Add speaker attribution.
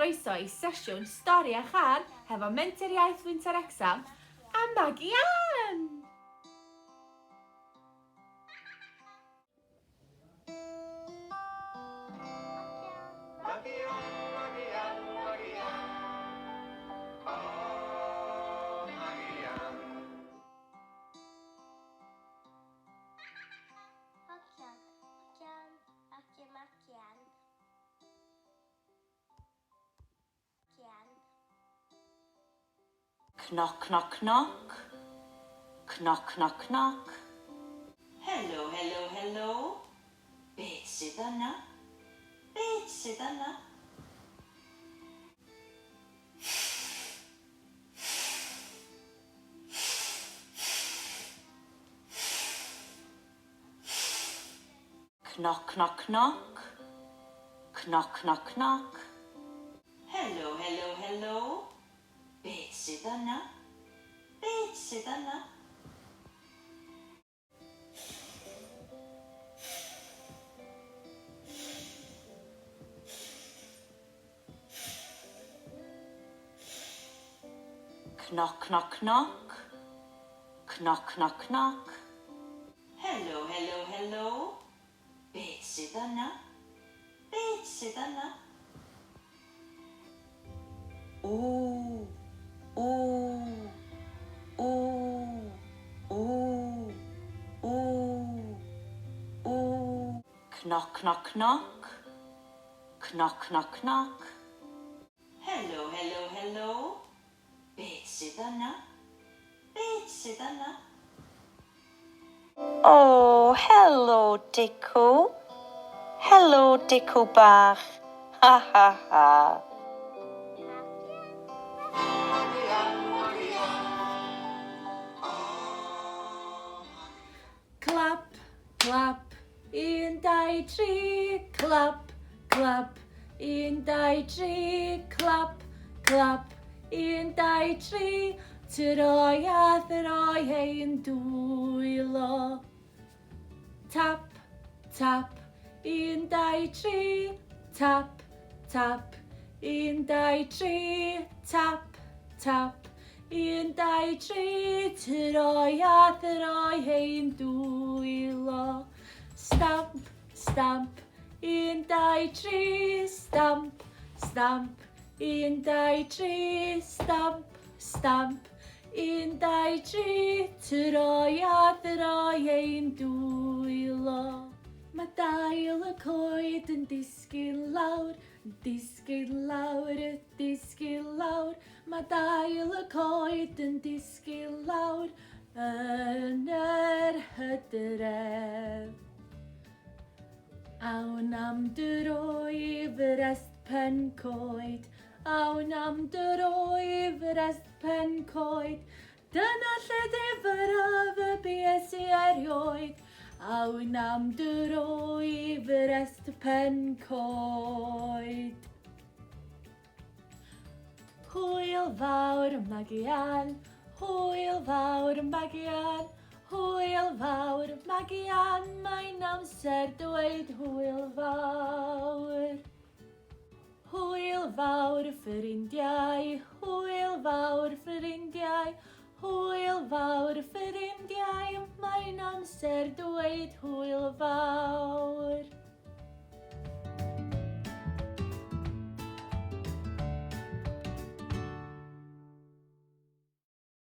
Speaker 1: croeso i sesiwn stori a chan hefo Menter Iaith Wynter Exam a Maggie Ann!
Speaker 2: Knock, knock, knock. Knock, knock, knock. Hello, hello, hello. Beth sydd yna? Beth sydd yna? Knock, knock, knock. Knock, knock, knock. Hello, hello, hello. Beth sydd yna? Beth sydd yna? Knock, knock, knock. Knock, knock, knock. Hello, hello, hello. Beth sydd yna? Beth sydd yna? Ooh, ooh, ooh, ooh, ooh, ooh. Knock, knock, knock. Knock, knock, knock. Hello, hello, hello. Beth sydd yna? Beth sydd yna? Oh, hello, Dicw. Hello, Dicw bach. Ha, ha, ha.
Speaker 1: Clap, clap, 1, 2, 3, clap, clap, 1, 2, 3, clap, clap, 1, 2, 3, troi a throi ein dwylo. Tap, tap, 1, 2, 3, tap, tap, 1, 2, 3, tap, tap, 1, 2, 3, troi a throi ein dwylo. Stamp, stamp, 1, 2, 3, stamp, stamp, 1, 2, 3, stamp, stamp, 1, 2, 3, troi a throi ein dwylo. Mae dail y coed yn disgyn lawr, disgyn lawr, disgyn lawr. Mae dail y coed yn disgyn lawr yn yr Hydref. Awn am dro i Fyrest Pencoed, awn am dro i Fyrest Pencoed. Dyna lle ddifr o fy bies i erioed. Awn am dro i Fyrest Pencoed. Hwyl fawr Maggie Ann, hwyl fawr Maggie Ann, hwyl fawr Maggie Ann, mae'n amser dweud hwyl fawr. Hwyl fawr ffrindiau, hwyl fawr ffrindiau, hwyl fawr ffrindiau, mae'n amser dweud hwyl fawr.